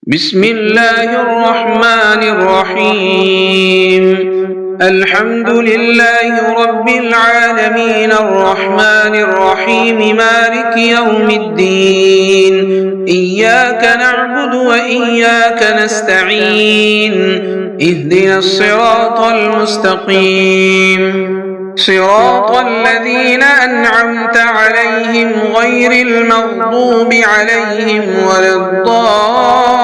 بسم الله الرحمن الرحيم الحمد لله رب العالمين الرحمن الرحيم مالك يوم الدين إياك نعبد وإياك نستعين اهدنا الصراط المستقيم صراط الذين أنعمت عليهم غير المغضوب عليهم ولا الضالين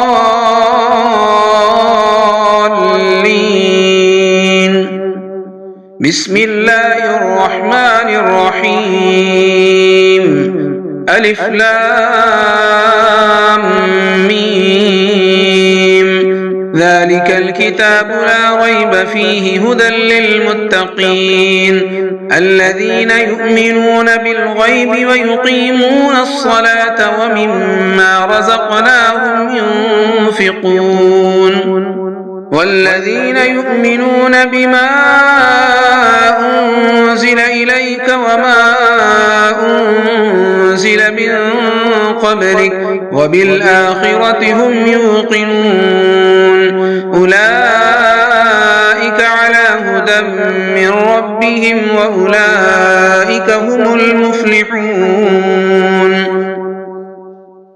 بسم الله الرحمن الرحيم ألف لام ميم ذلك الكتاب لا ريب فيه هدى للمتقين الذين يؤمنون بالغيب ويقيمون الصلاة ومما رزقناهم ينفقون والذين يؤمنون بما أنزل إليك وما أنزل من قبلك وبالآخرة هم يوقنون أولئك على هدى من ربهم وأولئك هم المفلحون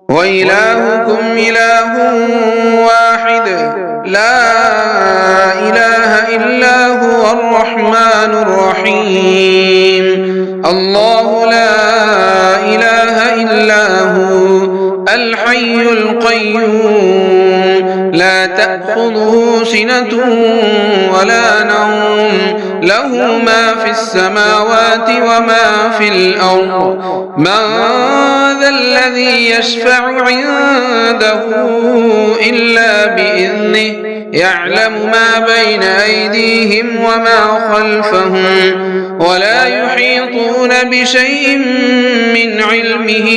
وإلهكم إله واحد لا إله إلا هو الرحمن الرحيم الله لا إله إلا هو الحي القيوم لا تأخذه سنة ولا نوم له ما في السماوات وما في الأرض من ذا الذي يشفع عنده إلا بإذنه يعلم ما بين أيديهم وما خلفهم ولا يحيطون بشيء من علمه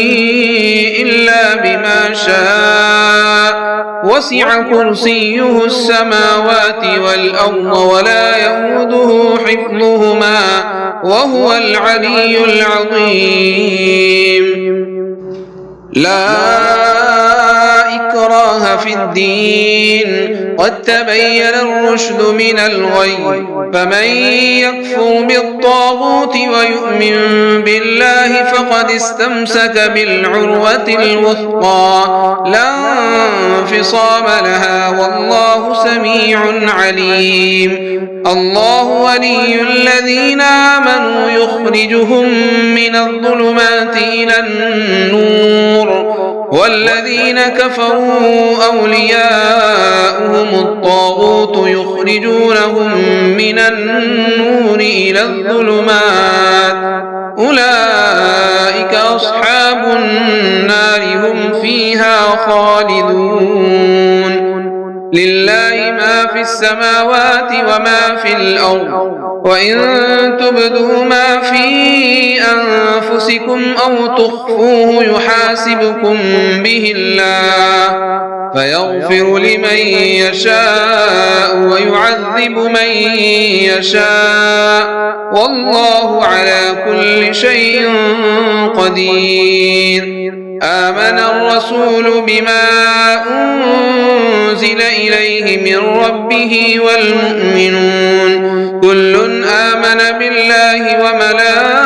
إلا بما شاء وسع كرسيه السماوات والأرض ولا يئوده حفظهما وهو العلي العظيم لا إكراه في الدين قد تبين الرشد من الغي فمن يكفر بالطاغوت ويؤمن بالله فقد استمسك بالعروة الوثقى لا انفصام لها والله سميع عليم الله ولي الذين آمنوا يخرجهم من الظلمات إلى النور والذين كفروا أولياؤهم الطاغوت يخرجونهم من النور إلى الظلمات أولئك أصحاب النار هم فيها خالدون لله ما في السماوات وما في الأرض وإن تبدوا ما في أنفسكم أو تخفوه يحاسبكم به الله فيغفر لمن يشاء ويعذب من يشاء والله على كل شيء قدير آمن الرسول بما أنزل إليه من ربه والمؤمنون كل آمن بالله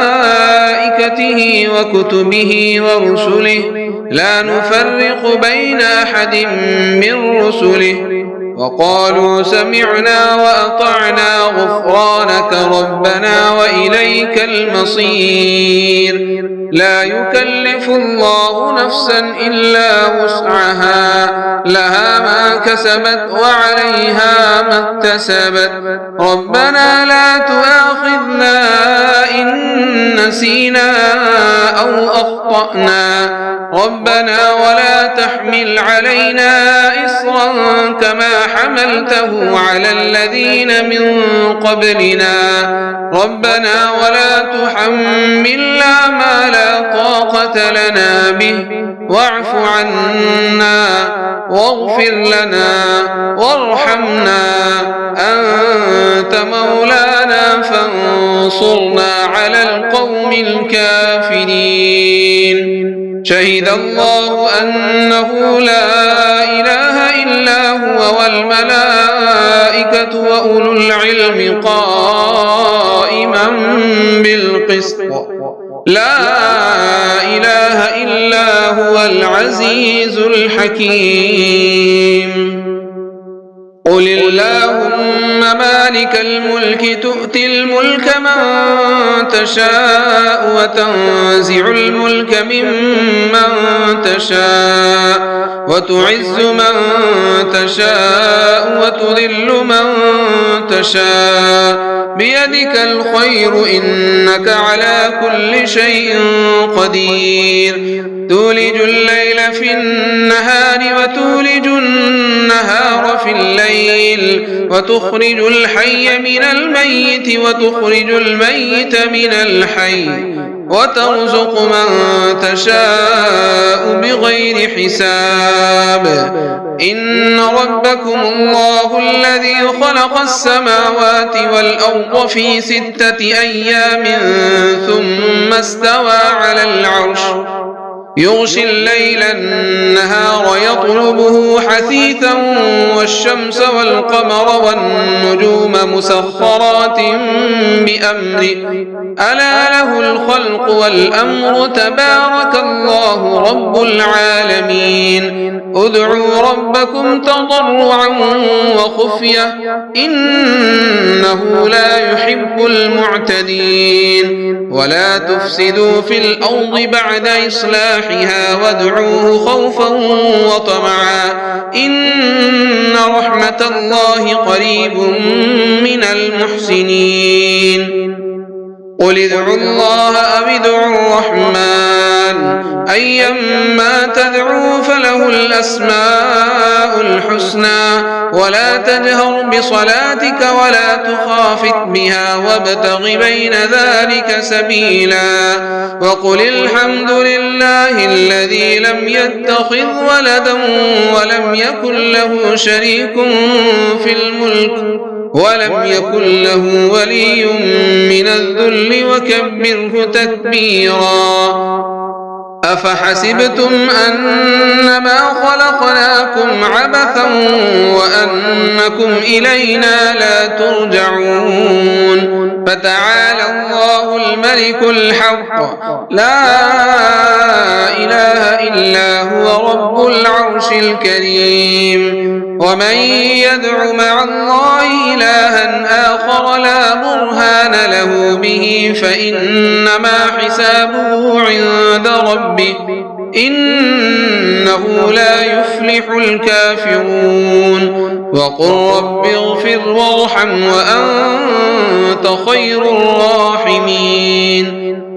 وملائكته وكتبه ورسله لا نفرق بين أحد من رسله وقالوا سمعنا وأطعنا غفرانك ربنا وإليك المصير لا يكلف الله نفسا إلا وسعها لها ما كسبت وعليها ما اكتسبت ربنا لا تؤاخذنا إن نسينا أو أخطأنا ربنا ولا تحمل علينا إصرا كما حملته على الذين من قبلنا ربنا ولا تحملنا ما لا طاقة لنا به واعف عنا واغفر لنا وارحمنا أنت مولانا فانصرنا على القوم الكافرين شهد الله أنه لا إله والملائكة وأولو العلم قائما بالقسط لا إله إلا هو العزيز الحكيم قل اللهم مالك الملك تؤتي الملك من تشاء وتنزع الملك ممن تشاء وتعز من تشاء وتذل من تشاء بيدك الخير إنك على كل شيء قدير تولج الليل في النهار وتولج النهار في الليل وتخرج الحي من الميت وتخرج الميت من الحي وترزق من تشاء بغير حساب إن ربكم الله الذي خلق السماوات والأرض في 6 أيام ثم استوى على العرش يغشي الليل النهار يطلبه حثيثا والشمس والقمر والنجوم مسخرات بأمره ألا له الخلق والأمر تبارك الله رب العالمين ادعوا ربكم تضرعا وخفية إنه لا يحب المعتدين ولا تفسدوا في الأرض بعد إصلاحها وادعوه خوفا وطمعا إن رحمة الله قريب من المحسنين قل ادعوا الله أو ادعوا الرحمن أيما تدعوا فله الأسماء الحسنى ولا تجهر بصلاتك ولا تخافت بها وابتغ بين ذلك سبيلا وقل الحمد لله الذي لم يتخذ ولدا ولم يكن له شريك في الملك ولم يكن له ولي من الذل وكبره تكبيرا أفحسبتم أنما خلقناكم عبثا وأنكم إلينا لا ترجعون فتعالى الله الملك الحق لا إله إلا هو رب العرش الكريم ومن يدع مع الله إلها آخر لا برهان له به فإنما حسابه عند ربه إنه لا يفلح الكافرون وقل رب اغفر وارحم وأنت خير الراحمين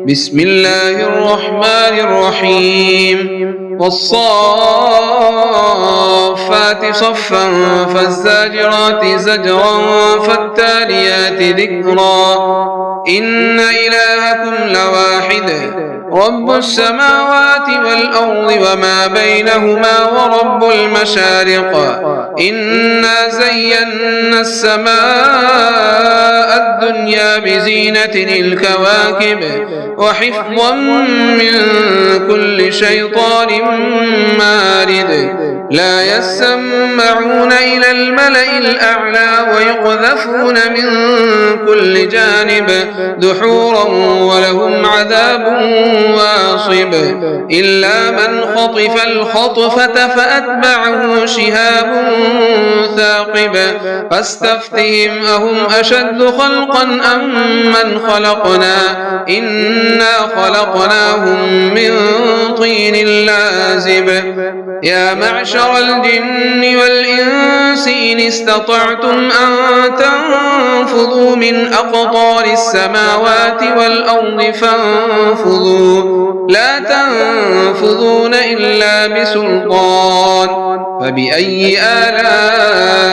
بسم الله الرحمن الرحيم والصافات صفا فالزاجرات زجرا فالتاليات ذكرا إن إلهكم لواحد رب السماوات والأرض وما بينهما ورب المشارق إنا زينا السماء الدنيا بزينة الكواكب وحفظا من كل شيطان مارد لا يسمعون إلى الملأ الأعلى ويقذفون من كل جانب دحورا ولهم عذاب واصب إلا من خطف الخطفة فأتبعه شهاب ثاقب فاستفتهم أهم أشد خلقا أم من خلقنا إنا خلقناهم من طين لازب يا معشر الجن والإنس إن استطعتم أن تنفذوا من أقطار السماوات والأرض فانفذوا لا تنفذون إلا بسلطان فبأي آلاء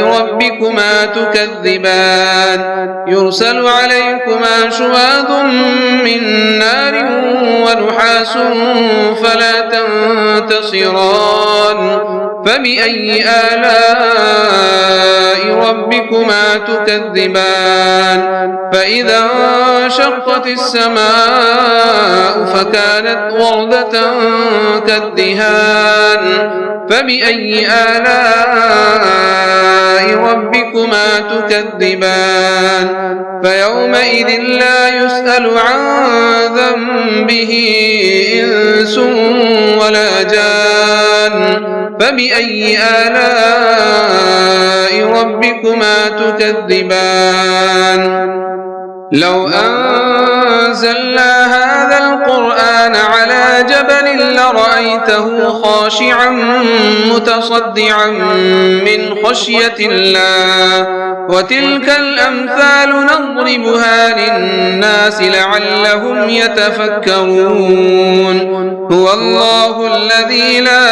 ربكما تكذبان يرسل عليكما شواظ من نار ونحاس فلا تنتصران فبأي آلاء ربكما تكذبان فإذا انشقت السماء فكانت وردة كالدهان فبأي آلاء ربكما تكذبان فيومئذ لا يسأل عن ذنبه إنس ولا جان فبأي آلاء ربكما تكذبان لو أنزلنا هذا القرآن على جبل لرأيته خاشعا متصدعا من خشية الله وتلك الأمثال نضربها للناس لعلهم يتفكرون هو الله الذي لا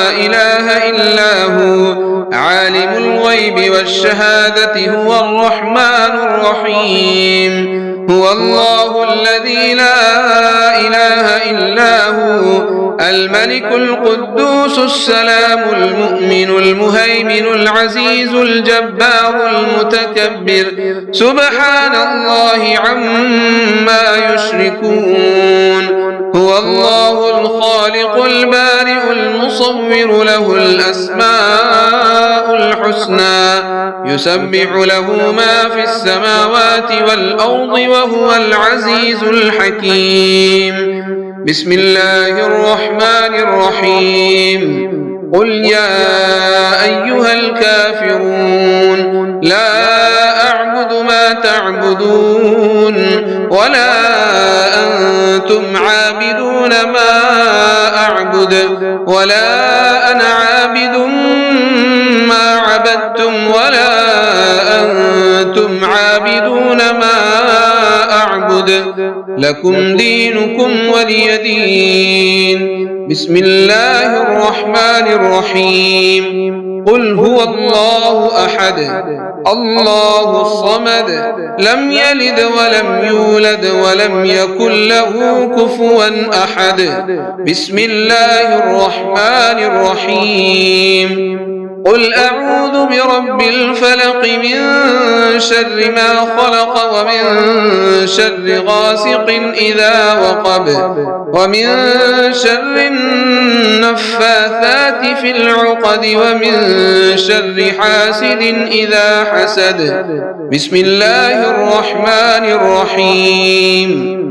إله إلا هو عالم الغيب والشهادة هو الرحمن الرحيم هو الله الذي لا إله إلا هو الملك القدوس السلام المؤمن المهيمن العزيز الجبار المتكبر سبحان الله عما يشركون هو الله الخالق البارئ المصور له الأسماء الحسنى يسبح له ما في السماوات والأرض وهو العزيز الحكيم بسم الله الرحمن الرحيم قل يا أيها الكافرون لا أعبد ما تعبدون ولا أنتم عابدون ما أعبد ولا أنا عابد ما عبدتم ولا أنتم عابدون ما أعبد لكم دينكم ولي دين بسم الله الرحمن الرحيم قل هو الله أحد الله الصمد لم يلد ولم يولد ولم يكن له كفوا أحد بسم الله الرحمن الرحيم قل أعوذ برب الفلق من شر ما خلق ومن شر غاسق إذا وقب ومن شر النفاثات في العقد ومن شر حاسد إذا حسد بسم الله الرحمن الرحيم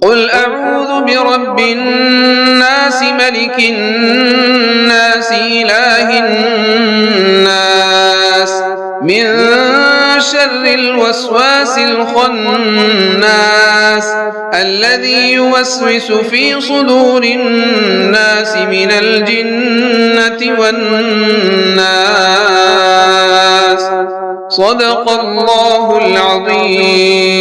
قل أعوذ برب الناس ملك الناس إله الناس من شر الوسواس الخناس الذي يوسوس في صدور الناس من الجنة والناس صدق الله العظيم.